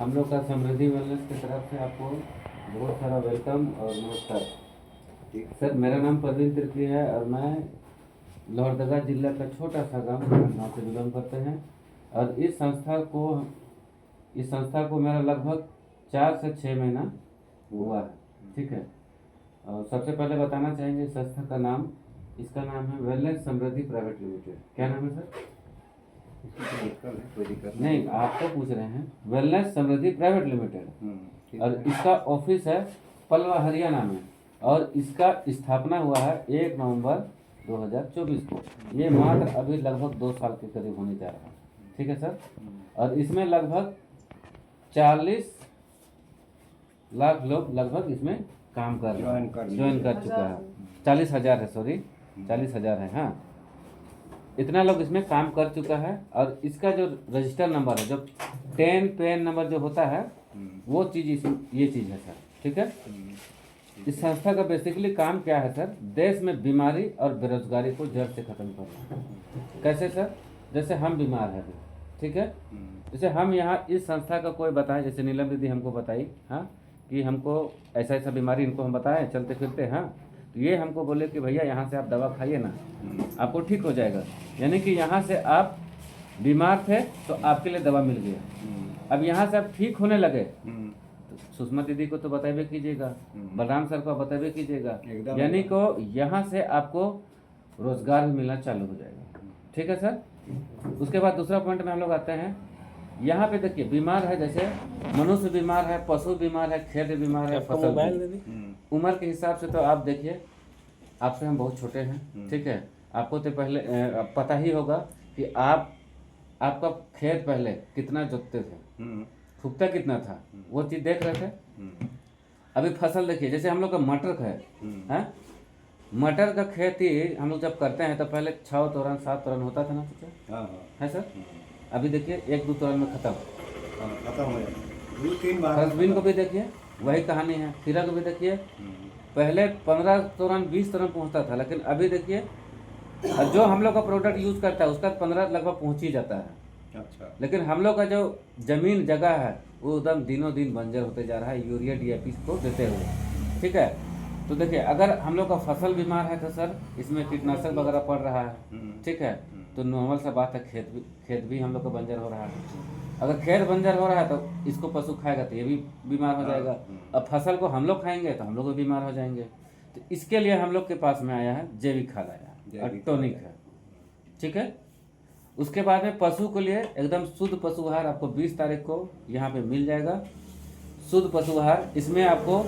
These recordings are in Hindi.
हम लोग का समृद्धि वेलनेस की तरफ से आपको बहुत सारा वेलकम और नमस्कार। सर, मेरा नाम परवीन तिर्की है और मैं लोहरदगा जिला का छोटा सा गांव से बिलोंग करते हैं। और इस संस्था को मेरा लगभग 4 से 6 महीना हुआ है। ठीक है। और सबसे पहले बताना चाहेंगे इस संस्था का नाम, इसका नाम है वेलनेस समृद्धि प्राइवेट लिमिटेड। क्या नाम है सर? नहीं, आपको पूछ रहे हैं। वेलनेस समृद्धि प्राइवेट लिमिटेड और इसका ऑफिस है पलवा हरियाणा में और इसका स्थापना हुआ है 1 नवंबर 2024 को। ये मात्र अभी लगभग 2 साल के करीब होने जा रहा है। ठीक है सर। और इसमें लगभग 40 लाख लोग लगभग इसमें काम कर रहे हैं, ज्वाइन कर चुका है। 40,000 है, सॉरी 40,000 है। हाँ, इतना लोग इसमें काम कर चुका है। और इसका जो रजिस्टर नंबर है, जो 10 पेन नंबर जो होता है, वो चीज़ ये चीज़ है सर। ठीक है। इस संस्था का बेसिकली काम क्या है सर? देश में बीमारी और बेरोजगारी को जड़ से खत्म करना। कैसे सर? जैसे हम बीमार हैं अभी, ठीक है। जैसे हम यहाँ इस संस्था का कोई बताए, जैसे नीलम दीदी हमको बताई, हाँ, कि हमको ऐसा ऐसा बीमारी इनको हम बताएं चलते फिरते, हाँ, तो ये हमको बोले कि भैया यहाँ से आप दवा खाइए ना, आपको ठीक हो जाएगा। यानी कि यहाँ से आप बीमार थे तो आपके लिए दवा मिल गया। अब यहाँ से आप ठीक होने लगे तो सुषमा दीदी को तो बताइए कीजिएगा, बलराम सर को बताइए कीजिएगा, यानी को यहाँ से आपको रोजगार भी मिलना चालू हो जाएगा। ठीक है सर। उसके बाद दूसरा पॉइंट में हम लोग आते हैं। यहाँ पे देखिए, बीमार है, जैसे मनुष्य बीमार है, पशु बीमार है, खेत बीमार है, फसल। उम्र के हिसाब से तो आप देखिए, आपसे हम बहुत छोटे हैं, ठीक है। आपको तो पहले पता ही होगा कि आपका खेत पहले कितना जोतते थे, फूकता कितना था, वो चीज़ देख रहे थे। अभी फसल देखिए, जैसे हम लोग का मटर का है, मटर का खेती हम लोग जब करते हैं तो पहले 6 तोरन 7 तोरन होता था ना, है सर। अभी देखिए 1-2 तोरन में खत्म हो जाए। 2-3 बार फ्रंसबीन को भी देखिए वही कहानी है। खीरा को भी देखिए, पहले 15 तोरन 20 तोरन पहुंचता था, लेकिन अभी देखिए जो हम लोग का प्रोडक्ट यूज करता है उसका 15 लगभग पहुंच ही जाता है। अच्छा। लेकिन हम लोग का जो जमीन जगह है वो एकदम दिनों दिन बंजर होते जा रहा है, यूरिया DAP को देते हुए। ठीक है। तो देखिए, अगर हम लोग का फसल बीमार है तो सर इसमें कीटनाशक वगैरह पड़ रहा है। ठीक है। तो नॉर्मल सा बात है, खेत भी हम लोग का बंजर हो रहा है। अगर खेत बंजर हो रहा है तो इसको पशु खाएगा तो ये भी बीमार हो जाएगा। अब फसल को हम लोग खाएंगे तो हम लोग भी बीमार हो जाएंगे। तो इसके लिए हम लोग के पास में आया है जैविक खाद आया है और टॉनिक है। ठीक है। उसके बाद में पशु के लिए एकदम शुद्ध पशु आहार आपको 20 तारीख को यहाँ पे मिल जाएगा। शुद्ध पशु आहार, इसमें आपको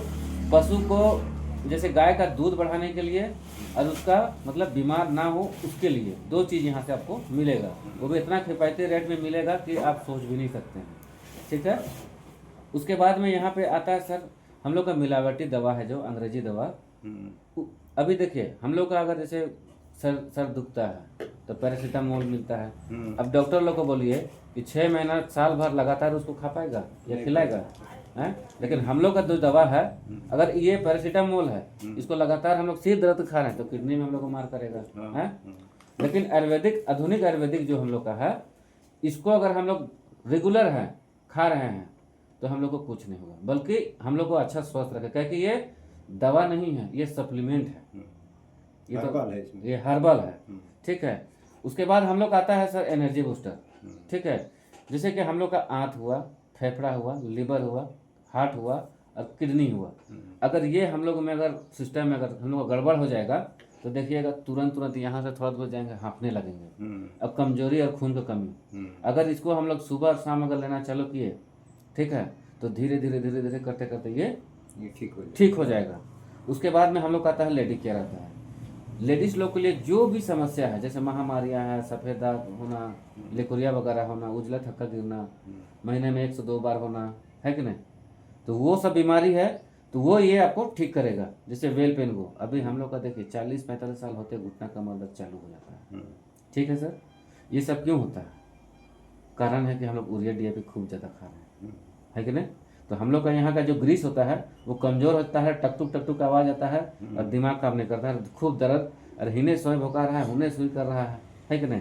पशु को, जैसे गाय का दूध बढ़ाने के लिए और उसका मतलब बीमार ना हो उसके लिए 2 चीज़ यहाँ से आपको मिलेगा। वो भी इतना किफ़ायती रेट में मिलेगा कि आप सोच भी नहीं सकते हैं। ठीक है। उसके बाद में यहाँ पे आता है सर हम लोग का मिलावटी दवा है, जो अंग्रेजी दवा। अभी देखिए, हम लोग का अगर जैसे सर दुखता है तो पैरासीटामोल मिलता है। अब डॉक्टर लोग को बोलिए कि 6 महीना साल भर लगातार उसको खा पाएगा या खिलाएगा है? लेकिन हम लोग का जो दवा है, अगर ये पैरासीटामोल है, इसको लगातार हम लोग सिर दर्द खा रहे हैं तो किडनी में हम लोग को मार करेगा है। लेकिन आयुर्वेदिक, आधुनिक आयुर्वेदिक जो हम लोग का है, इसको अगर हम लोग रेगुलर है खा रहे हैं तो हम लोग को कुछ नहीं होगा, बल्कि हम लोग को अच्छा स्वस्थ रखे। क्योंकि ये दवा नहीं है, ये सप्लीमेंट है, ये हर्बल है। ठीक है। उसके बाद हम लोग आता है सर एनर्जी बूस्टर। ठीक है। जैसे कि हम लोग का आंत हुआ, फेफड़ा हुआ, लिवर हुआ, हार्ट हुआ और किडनी हुआ। अगर ये हम लोग में अगर सिस्टम में अगर हम लोग का गड़बड़ हो जाएगा तो देखिएगा तुरंत यहाँ से थोड़ा दूर जाएंगे, हाँफने लगेंगे। अब कमजोरी और खून की कमी, अगर इसको हम लोग सुबह शाम अगर लेना चालू किए, ठीक है, तो धीरे धीरे करते करते ये ठीक हो जाएगा। उसके बाद में हम लोग का आता है लेडी केयर आता है। लेडीज लोग के लिए जो भी समस्या है, जैसे महामारियां हैं, सफ़ेद दाग होना, लेकोरिया वगैरह होना, उजला थक्का गिरना, महीने में 1 से 2 बार होना, है कि नहीं, तो वो सब बीमारी है तो वो ये आपको ठीक करेगा। जैसे वेल पेन को, अभी हम लोग का देखिए 40-45 साल होते घुटना कमर दर्द चालू हो जाता है। ठीक है सर। ये सब क्यों होता है? कारण है कि हम लोग यूरिया DAP खूब ज़्यादा खा रहे हैं, है कि नहीं। तो हम लोग का यहाँ का जो ग्रीस होता है वो कमज़ोर होता है, टक टुक आवाज़ आता है और दिमाग काम नहीं करता है, खूब दर्द, और हिने सोए भोका रहा है, हुने सुई कर रहा है कि नहीं।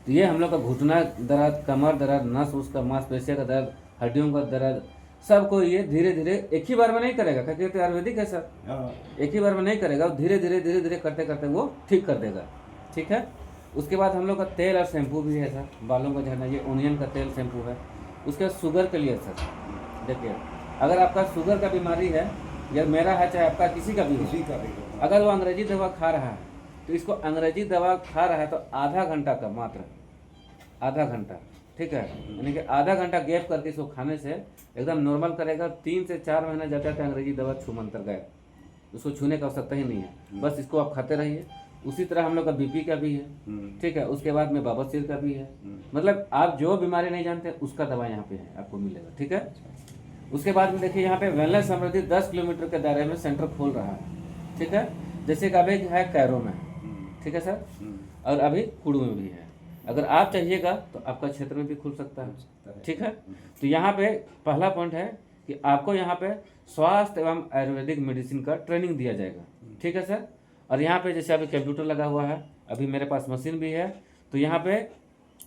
तो ये हम लोग का घुटना दर्द, कमर दर्द, नस उसका मांसपेशियों का दर्द, हड्डियों का दर्द, सबको ये धीरे धीरे एक ही बार में नहीं करेगा, क्योंकि तो आयुर्वेदिक है सर, हाँ एक ही बार में नहीं करेगा, वो धीरे धीरे करते करते वो ठीक कर देगा। ठीक है। उसके बाद हम लोग का तेल और शैम्पू भी है सर, बालों का झड़ना, ये ओनियन का तेल शैम्पू है। उसके बाद शुगर के लिए सर, देखिए अगर आपका शुगर का बीमारी है, या मेरा है चाहे आपका किसी का भी हो, किसी का भी हो। अगर वो अंग्रेजी दवा खा रहा है तो इसको अंग्रेजी दवा खा रहा है तो आधा घंटा का, मात्र आधा घंटा, ठीक है, यानी कि आधा घंटा गैप करके इसको खाने से एकदम नॉर्मल करेगा। 3 से 4 महीने जाता है अंग्रेजी दवा छूमंतर गए, उसको छूने का आवश्यकता ही नहीं है, बस इसको आप खाते रहिए। उसी तरह हम लोग का बीपी का भी है, ठीक है। उसके बाद में बवासीर का भी है, मतलब आप जो बीमारी नहीं जानते उसका दवा यहाँ पे है, आपको मिलेगा। ठीक है। उसके बाद में देखिए यहाँ पे वेलनेस समृद्धि 10 किलोमीटर के दायरे में सेंटर खोल रहा है। ठीक है। जैसे कि अभी है कैरो में, ठीक है सर, और अभी कुड़ू में भी है। अगर आप चाहिएगा तो आपका क्षेत्र में भी खुल सकता है। ठीक है। तो यहाँ पे पहला पॉइंट है कि आपको यहाँ पे स्वास्थ्य एवं आयुर्वेदिक मेडिसिन का ट्रेनिंग दिया जाएगा। ठीक है सर। और यहाँ पे जैसे अभी कंप्यूटर लगा हुआ है, अभी मेरे पास मशीन भी है, तो यहाँ पे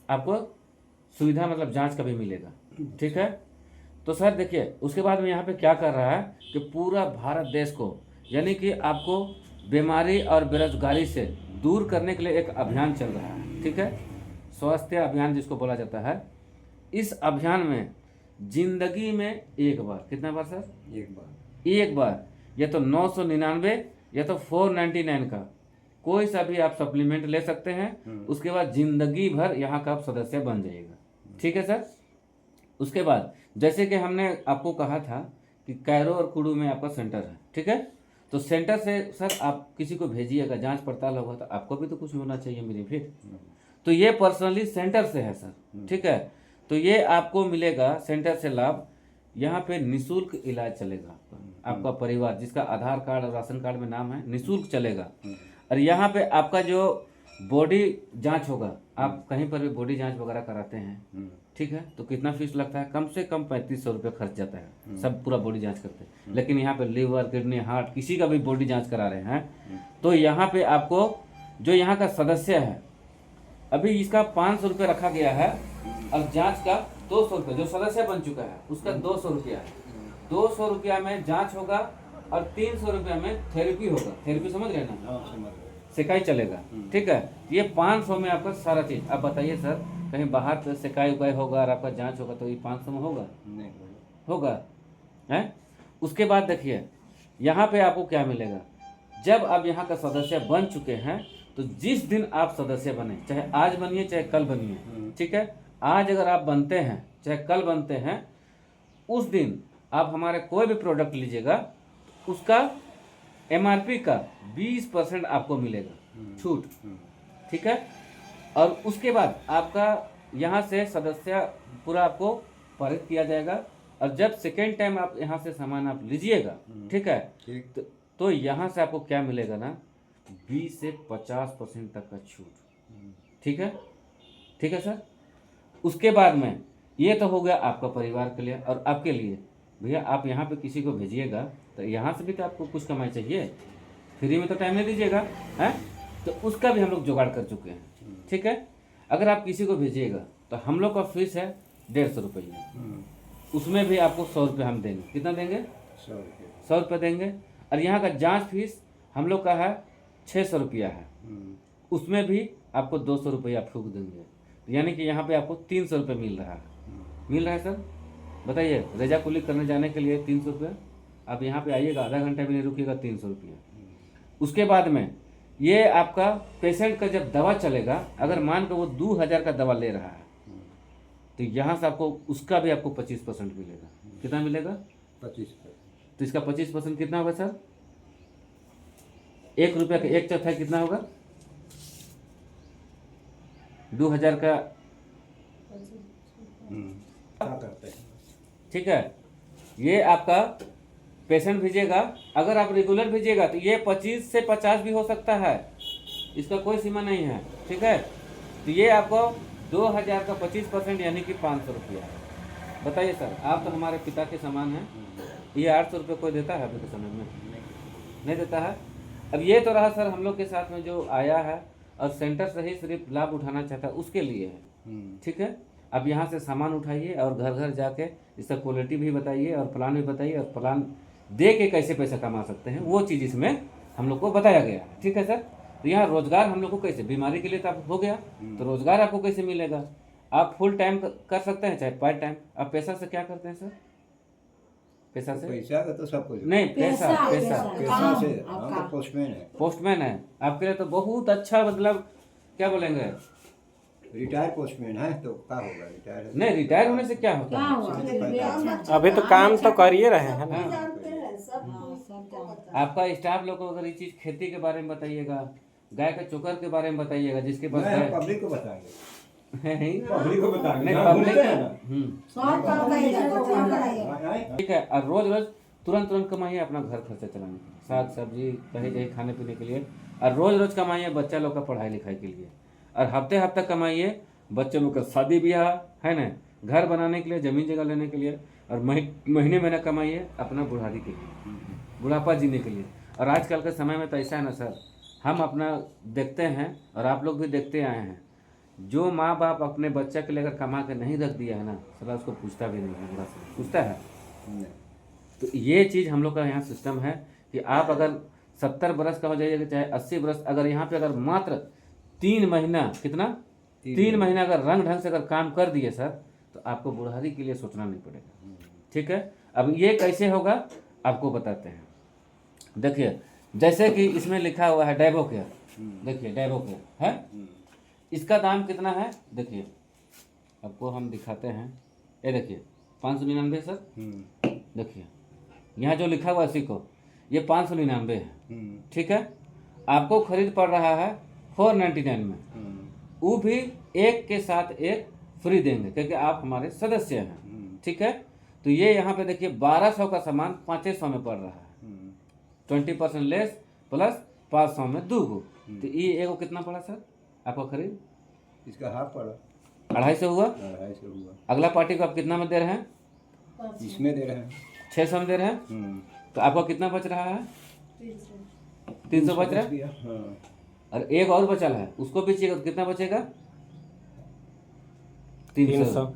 आपको सुविधा मतलब जांच का भी मिलेगा। ठीक है। तो सर देखिए उसके बाद में यहाँ पे क्या कर रहा है कि पूरा भारत देश को, यानी कि आपको बीमारी और बेरोजगारी से दूर करने के लिए एक अभियान चल रहा है। ठीक है। स्वास्थ्य अभियान जिसको बोला जाता है। इस अभियान में जिंदगी में एक बार, कितना बार सर? एक बार, या तो 999 या तो 499 का कोई सा भी आप सप्लीमेंट ले सकते हैं। उसके बाद जिंदगी भर यहाँ का आप सदस्य बन जाइएगा। ठीक है सर। उसके बाद जैसे कि हमने आपको कहा था कि कैरो और कुड़ू में आपका सेंटर है। ठीक है। तो सेंटर से सर आप किसी को भेजिएगा, जांच पड़ताल होगा तो आपको भी तो कुछ होना चाहिए मेरी फिर। तो ये पर्सनली सेंटर से है सर। ठीक है। तो ये आपको मिलेगा सेंटर से लाभ। यहाँ पे निःशुल्क इलाज चलेगा आपका परिवार जिसका आधार कार्ड और राशन कार्ड में नाम है, निःशुल्क चलेगा। और यहाँ पे आपका जो बॉडी जांच होगा, आप कहीं पर भी बॉडी जांच वगैरह कराते हैं, ठीक है, तो कितना फीस लगता है? कम से कम 3500 रुपये खर्च जाता है, सब पूरा बॉडी जांच करते हैं। लेकिन यहाँ पे लीवर, किडनी, हार्ट, किसी का भी बॉडी जांच करा रहे हैं तो यहाँ पे आपको जो यहाँ का सदस्य है, अभी इसका 500 रुपये रखा गया है और जांच का 200 रुपये, जो सदस्य बन चुका है उसका 200 रुपया है। 200 रुपया में जांच होगा और 300 रुपया में थेरेपी होगा। थेरेपी समझ रहे ना, सिकाई चलेगा। ठीक है। ये 500 में आपका सारा चीज। आप बताइए सर, कहीं बाहर से सिकाई उकाई होगा और आपका जांच होगा तो ये 500 में होगा? नहीं होगा है। उसके बाद देखिए यहाँ पे आपको क्या मिलेगा, जब आप यहाँ का सदस्य बन चुके हैं तो जिस दिन आप सदस्य बने, चाहे आज बनिए चाहे कल बनिए, ठीक है, आज अगर आप बनते हैं चाहे कल बनते हैं, उस दिन आप हमारे कोई भी प्रोडक्ट लीजिएगा उसका MRP का 20% आपको मिलेगा छूट। ठीक है। और उसके बाद आपका यहाँ से सदस्य पूरा आपको पारित किया जाएगा। और जब सेकेंड टाइम आप यहाँ से सामान आप लीजिएगा, ठीक है, तो यहाँ से आपको क्या मिलेगा ना, 20 से 50% तक का छूट। ठीक है। ठीक है सर। उसके बाद में ये तो हो गया आपका परिवार के लिए। और आपके लिए भैया, आप यहाँ पे किसी को भेजिएगा तो यहाँ से भी तो आपको कुछ कमाई चाहिए, फ्री में तो टाइम नहीं दीजिएगा, है, तो उसका भी हम लोग जुगाड़ कर चुके हैं। ठीक है। अगर आप किसी को भेजिएगा तो हम लोग का फीस है 150 रुपये, उसमें भी आपको 100 रुपये हम देंगे। कितना देंगे? 100 रुपये देंगे। और यहाँ का जांच फीस हम लोग का है 600 रुपया है, उसमें भी आपको 200 रुपया फूक देंगे। यानी कि यहाँ पे आपको 300 रुपये मिल रहा है सर। बताइए, रेजा कुली करने जाने के लिए 300 रुपये, आप यहाँ पे आइएगा, आधा घंटा भी नहीं रुकिएगा, 300 रुपया। उसके बाद में ये आपका पेशेंट का जब दवा चलेगा, अगर मान कर वो 2000 का दवा ले रहा है तो यहाँ से आपको उसका भी आपको 25% मिलेगा। कितना मिलेगा? 25%। तो इसका 25% कितना होगा सर? 1 रुपया का 1/4 कितना होगा? 2000 का। करते हैं। ठीक है। ये आपका पेशेंट भेजिएगा, अगर आप रेगुलर भेजिएगा तो ये 25 से 50 भी हो सकता है, इसका कोई सीमा नहीं है। ठीक है। तो ये आपको 2000 का 25% यानी कि 500 रुपया। बताइए सर, आप तो हमारे पिता के समान हैं, ये 800 रुपये कोई देता है अभी के समय में? नहीं देता है। अब ये तो रहा सर हम लोग के साथ में जो आया है और सेंटर से ही सिर्फ लाभ उठाना चाहता है उसके लिए है। ठीक है। आप यहाँ से सामान उठाइए और घर घर जाके इसका क्वालिटी भी बताइए और प्लान भी बताइए और प्लान दे के कैसे पैसा कमा सकते हैं वो चीज़ इसमें हम लोग को बताया गया है। ठीक है सर। तो यहाँ रोजगार हम लोग को कैसे, बीमारी के लिए तो आप हो गया, तो रोजगार आपको कैसे मिलेगा? आप फुल टाइम कर सकते हैं चाहे पार्ट टाइम। आप पैसा से क्या करते हैं सर? पैसा से पैसा का तो सब कुछ नहीं, पैसा पैसा पैसा से हम तो पोस्टमैन है। पोस्टमैन है आपके लिए तो बहुत अच्छा, मतलब क्या बोलेंगे, रिटायर पोस्टमैन है तो क्या होगा? रिटायर है नहीं रिटायर होने से क्या होता है? अभी तो काम तो कर ही रहे हैं ना। आपका स्टाफ लोग को अगर ये चीज़ खेती के बारे में बताइएगा, गाय के चोकर के बारे में बताइएगा, जिसके पास नहीं, गाय पब्लिक को बताएंगे, नहीं पब्लिक को बताएंगे नहीं, हाँ, पब्लिक बोलते हैं ना। ठीक है। और रोज रोज तुरंत तुरंत कमाइए अपना घर खर्चा चलाने, साग सब्जी कहीं कहीं खाने पीने के लिए, और रोज रोज कमाइए बच्चा लोग का पढ़ाई लिखाई के लिए, और हफ्ते हफ्ते कमाइए बच्चों लोग का शादी ब्याह है ना, घर बनाने के लिए, जमीन जगह लेने के लिए, और महीने महीने कमाइए अपना बुढ़ारी के लिए, बुढ़ापा जीने के लिए। और आजकल के समय में तो ऐसा है ना सर, हम अपना देखते हैं और आप लोग भी देखते आए हैं, जो माँ बाप अपने बच्चा के लिए अगर कमा के नहीं रख दिया है ना, सला उसको पूछता भी नहीं है, बुरा से पूछता है। नहीं। तो ये चीज़ हम लोग का यहाँ सिस्टम है कि आप अगर 70 बरस का हो जाइएगा चाहे 80 बरस, अगर यहाँ पे अगर मात्र 3 महीना, कितना 3 महीना अगर रंग ढंग से अगर काम कर दिए सर, तो आपको बुढ़ारी के लिए सोचना नहीं पड़ेगा। ठीक है। अब ये कैसे होगा आपको बताते हैं। देखिए जैसे कि इसमें लिखा हुआ है डैबो केयर, देखिए डैबो केयर है, इसका दाम कितना है देखिए, आपको हम दिखाते हैं। ये देखिए 599 सर, देखिए यहाँ जो लिखा हुआ है इसी को, ये 599 है। ठीक है। आपको खरीद पड़ रहा है 499 में, वो भी एक के साथ एक फ्री देंगे क्योंकि आप हमारे सदस्य हैं। ठीक है। तो ये यहाँ पे देखिए 1200 का सामान 500 में पड़ रहा है, 20% लेस प्लस 500 में 2 गो। तो ये एगो कितना पड़ा सर आपको खरीद? इसका हाफ पड़ा 250 हुआ। 250 हुआ। अगला पार्टी को आप कितना में दे रहे हैं? इसमें दे रहे हैं 600 में दे रहे हैं। तो आपको कितना बच रहा है? 300 बच रहा है। हाँ। और एक और बचल है, उसको बेचिएगा तो कितना बचेगा? 300।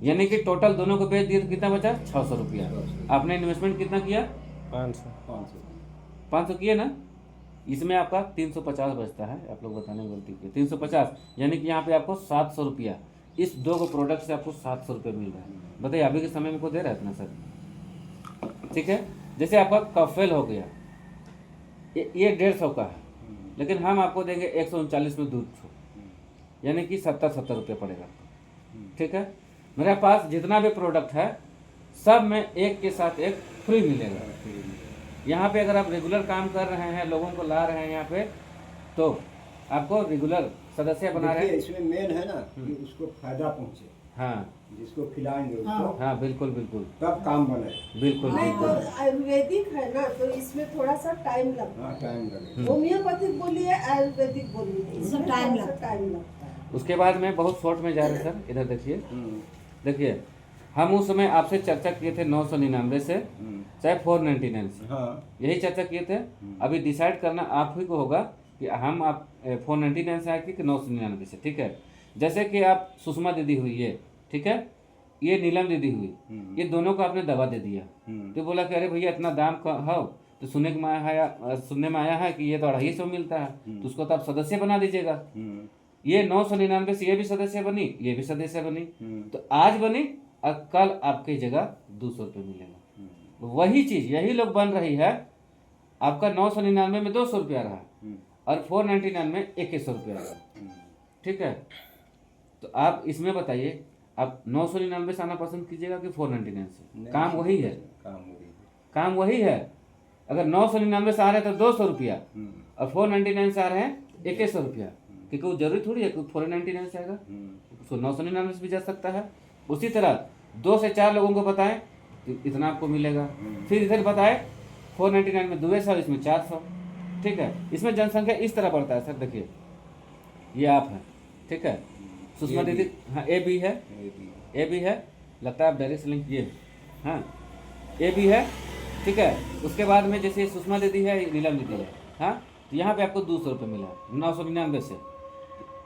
यानी कि टोटल दोनों को बेच दिए तो कितना बचा? 600 रुपया। आपने इन्वेस्टमेंट कितना किया? 500 किया ना, इसमें आपका 350 बचता है। आप लोग बताने में गलती की, 350 यानी कि यहाँ पे आपको 700 रुपया, इस 2 को प्रोडक्ट से आपको 700 रुपये मिल रहा है। बताइए अभी के समय में को दे रहा है इतना सर? ठीक है। जैसे आपका कफेल हो गया, ये 150 का है, लेकिन हम आपको देंगे 139 में दूध छो, यानी कि 70 रुपये पड़ेगा आपको। ठीक है। मेरे पास जितना भी प्रोडक्ट है सब में एक के साथ एक फ्री मिलेगा। यहाँ पे अगर आप रेगुलर काम कर रहे हैं, लोगों को ला रहे हैं यहाँ पे, तो आपको रेगुलर सदस्य बना रहे हैं। इसमें मेन है ना कि उसको फायदा पहुँचे। हाँ, जिसको खिलाएंगे उसको, हाँ बिल्कुल बिल्कुल तब काम बने। बिल्कुल नहीं तो बिल्कुल। आयुर्वेदिक है ना, तो इसमें थोड़ा सा टाइम लगता हाँ, टाइम लगे। है। होम्योपैथिक बोलिए, आयुर्वेदिक बोलिए, इसमें टाइम थोड़ा सा लगता टाइम लगता है। उसके बाद में बहुत शॉर्ट में जा रहे हैं सर, इधर देखिए। देखिए हम उस समय आपसे चर्चा किए थे 999 से चाहे 499 से, हाँ। यही चर्चा किए थे। अभी डिसाइड करना आप ही को होगा कि हम आप 499 से आए कि 999 से। ठीक है। जैसे कि आप सुषमा दीदी हुई ये, ठीक है, ये नीलम दीदी हुई, ये दोनों को आपने दवा दे दिया, तो बोला कि अरे भैया इतना दाम का हो, तो सुनने में आया है कि ये तो 250 मिलता है, तो उसको तो आप सदस्य बना दीजिएगा। ये 999 से ये भी सदस्य बनी, ये भी सदस्य बनी, तो आज बनी और कल आपकी जगह 200 रुपये मिलेगा। वही चीज यही लोग बन रही है। आपका 999 में 200 रुपया रहा और 499 में 2100 रुपया रहा। ठीक है। तो आप इसमें बताइए आप 999 से आना पसंद कीजिएगा कि 499 से? काम वही है, काम वही है। अगर 999 से आ रहे हैं तो 200 रुपया और 499 से आ रहे हैं 2100 रुपया, क्योंकि वो जरूरी थोड़ी है कि 499 से आएगा, उसको 999 से भी जा सकता है। उसी तरह 2 से 4 लोगों को बताएं तो इतना आपको मिलेगा। फिर इधर बताएं 499 में 200, इसमें 400। ठीक है। इसमें जनसंख्या इस तरह बढ़ता है सर। देखिए ये आप हैं, ठीक है, सुषमा दीदी, हाँ ए बी है, ए बी है, लगता है आप डायरेक्ट लिंक ये, हाँ ए बी है। ठीक है। उसके बाद में जैसे सुषमा दीदी है, नीलम दीदी है, हाँ, तो यहाँ पे आपको 200 रुपये मिला 999 से।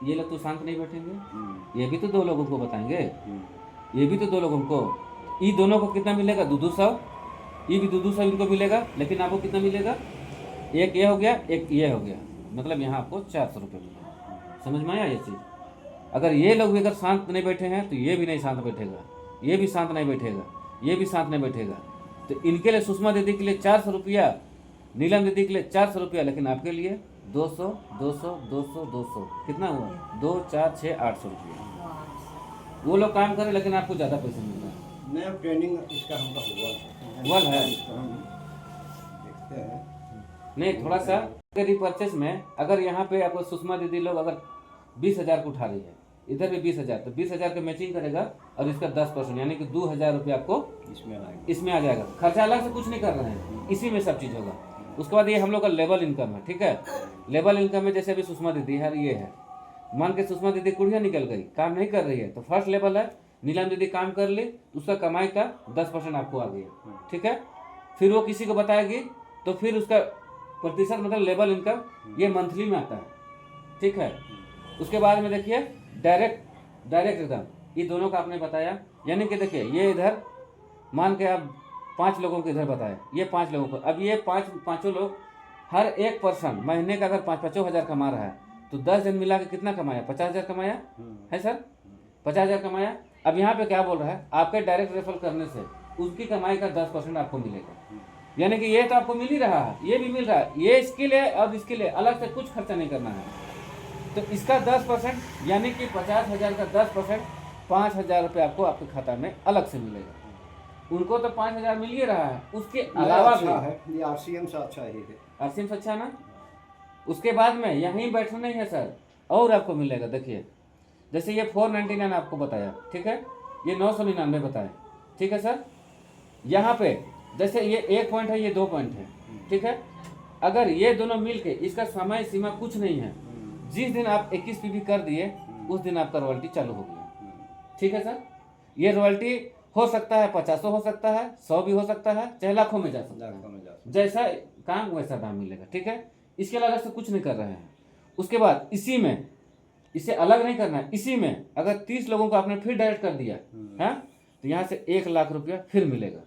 ये लोग तो शांत नहीं बैठेंगे, ये भी तो 2 लोगों को बताएंगे, ये भी तो 2 लोगों को, ये दोनों को कितना मिलेगा 200, ये भी 200 इनको मिलेगा, लेकिन आपको कितना मिलेगा, एक ये हो गया, एक ये हो गया, मतलब यहाँ आपको 400 रुपये मिलेगा। समझ में आया ये चीज़? अगर ये लोग भी अगर शांत नहीं बैठे हैं तो ये भी नहीं शांत बैठेगा, ये भी शांत नहीं बैठेगा, ये भी शांत नहीं बैठेगा। तो इनके लिए सुषमा दीदी के लिए 400 रुपया, नीलम दीदी के लिए 400 रुपया, लेकिन आपके लिए 200 200 200 200 कितना हुआ, 2 4 6 800 रुपया। वो लोग काम करें लेकिन आपको ज़्यादा पैसे मिल रहा है। नया ट्रेनिंग इसका हमका हुआ है इसको हम देखते हैं। नहीं, थोड़ा सा रिपर्चेस में अगर यहाँ पे आपको सुषमा दीदी लोग अगर 20,000 को उठा रही है, इधर भी 20,000, तो 20,000 का मैचिंग करेगा और इसका 10% यानी कि 2,000 रुपये आपको इसमें आ जाएगा। खर्चा अलग से कुछ नहीं कर रहे हैं, इसी में सब चीज़ होगा। उसके बाद ये हम लोग का लेवल इनकम है, ठीक है। लेवल इनकम में जैसे अभी सुषमा दीदी है, ये है, मान के सुषमा दीदी कुड़िया निकल गई, काम नहीं कर रही है, तो फर्स्ट लेवल है। नीलम दीदी काम कर ली, उसका कमाई का 10% आपको आ गया, ठीक है। फिर वो किसी को बताएगी तो फिर उसका प्रतिशत मतलब लेवल इनकम ये मंथली में आता है, ठीक है। उसके बाद में देखिए डायरेक्ट एकदम, ये दोनों का आपने बताया, यानी कि देखिए ये इधर मान के आप 5 लोगों को इधर बताए, ये 5 लोगों को, अब ये पाँचों लोग हर एक पर्सन महीने का अगर 5-5 हज़ार कमा रहा है तो 10 जन मिला के कितना कमाया, 50,000 कमाया है सर, 50,000 कमाया। अब यहाँ पे क्या बोल रहा है, आपके डायरेक्ट रेफर करने से उसकी कमाई का 10% आपको मिलेगा, यानी कि ये तो आपको मिल ही रहा है, ये भी मिल रहा है, ये इसके लिए और इसके लिए अलग से कुछ खर्चा नहीं करना है। तो इसका 10% यानी कि 50,000 का 10% 5,000 रुपये आपको आपके खाता में अलग से मिलेगा। उनको तो 5,000 मिल ही रहा है, उसके अलावा भी है ये आरसीएम से अच्छा ही है, आरसीएम से अच्छा ना। उसके बाद में यहीं बैठना नहीं है सर, और आपको मिलेगा। देखिए जैसे ये 499 आपको बताया, ठीक है, ये 999 बताया, ठीक है सर। यहाँ पे जैसे ये 1 पॉइंट है, ये 2 पॉइंट है, ठीक है। अगर ये दोनों मिल के, इसका समय सीमा कुछ नहीं है, जिस दिन आप 21 पीवी कर दिए उस दिन आपका रॉयल्टी चालू हो गया, ठीक है सर। ये रॉयल्टी हो सकता है 50 हो सकता है, 100 भी हो सकता है, चाहे लाखों में जा सकता है, जैसा काम वैसा दाम मिलेगा, ठीक है। इसके अलावा से कुछ नहीं कर रहे हैं। उसके बाद इसी में, इसे अलग नहीं करना है, इसी में अगर 30 लोगों को आपने फिर डायरेक्ट कर दिया है तो यहाँ से 1 लाख रुपया फिर मिलेगा।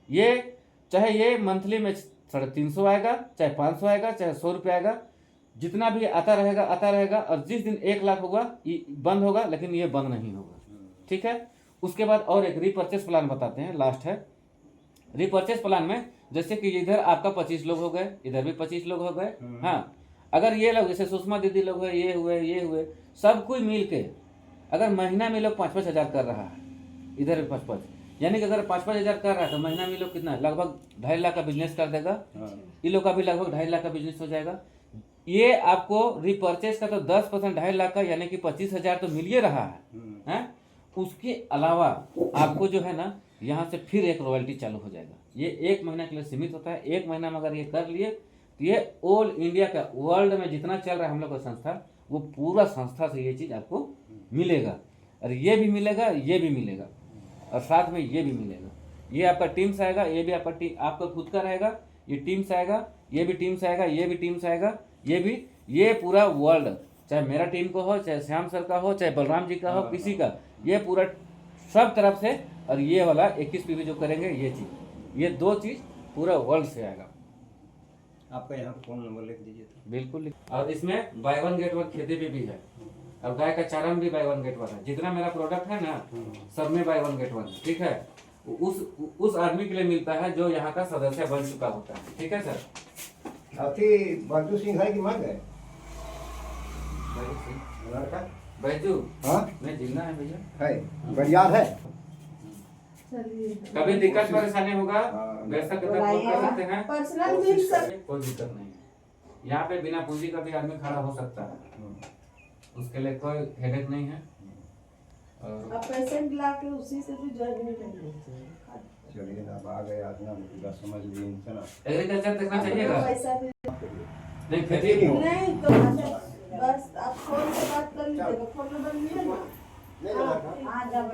ये चाहे ये मंथली में 350 आएगा, चाहे 500 आएगा, चाहे 100 रुपये आएगा, जितना भी आता रहेगा। और जिस दिन 1 लाख होगा ये बंद होगा, लेकिन ये बंद नहीं होगा, ठीक है। उसके बाद और एक रीपर्चेस प्लान बताते हैं, लास्ट है। रीपर्चेस प्लान में जैसे कि इधर आपका 25 लोग हो गए, इधर भी 25 लोग हो गए, हाँ। अगर ये लोग जैसे सुषमा दीदी लोग है, ये हुए सब कोई मिल के अगर महीना में लोग 5-5 हज़ार कर रहा है, इधर भी 5-5, यानी कि अगर 5-5 हज़ार कर रहा है तो महीना में लोग कितना, लगभग 2.5 लाख का बिजनेस कर देगा। ये लोग का भी लगभग 2.5 लाख का बिजनेस हो जाएगा। ये आपको रिपर्चेस का तो 10% 2.5 लाख का यानी कि 25,000 तो मिल ही रहा है। उसके अलावा आपको जो है ना यहाँ से फिर एक रॉयल्टी चालू हो जाएगा। ये 1 महीना के लिए सीमित होता है। 1 महीना में अगर ये कर लिए तो ये ऑल इंडिया का, वर्ल्ड में जितना चल रहा है हम लोग का संस्था, वो पूरा संस्था से ये चीज़ आपको मिलेगा। और ये भी मिलेगा, ये भी मिलेगा, और साथ में ये भी मिलेगा। ये आपका टीम से आएगा, ये भी आपका खुद का रहेगा, ये टीम से आएगा, ये भी टीम से आएगा, ये भी टीम से आएगा, ये भी, ये पूरा वर्ल्ड, चाहे मेरा टीम को हो, चाहे श्याम सर का हो, चाहे बलराम जी का हो, किसी का, ये पूरा सब तरफ से। और ये वाला 21 पीवी जो करेंगे ये चीज़, ये 2 चीज़ पूरा वर्ल्ड से आएगा। आपका यहाँ फ़ोन नंबर लिख दीजिए तो। बिल्कुल। और इसमें बाय 1 गेट 1 खेती भी है, और गाय का चारा में भी बाय 1 गेट 1 है। जितना मेरा प्रोडक्ट है ना सब में बाय 1 गेट 1 है, ठीक है। उस आदमी के लिए मिलता है जो यहाँ का सदस्य बन चुका होता है, ठीक है सर। अथी बंधु सिंह है कि मर गए? बैजू, हाँ नहीं जिंदा है भैया, है, बरियार है। कभी दिक्कत परेशानी होगा वैसा कर सकते हैं, पर्सनल मिल सकते, कोई दिक्कत नहीं है। यहाँ पे बिना पूंजी का भी आदमी खड़ा हो सकता है, उसके लिए कोई हेडेक नहीं है। और अब पेशेंट ला के उसी से भी ज्वाइन करना चलिए ना, आ गए आज ना, पूरा समझ लिए इनसे ना। एग्रीकल्चर देखना चाहिएगा, पैसा भी नहीं खेती नहीं तो बस आप फोन से बात कर लीजिएगा, फोन नंबर लिए ना, आ जाओ।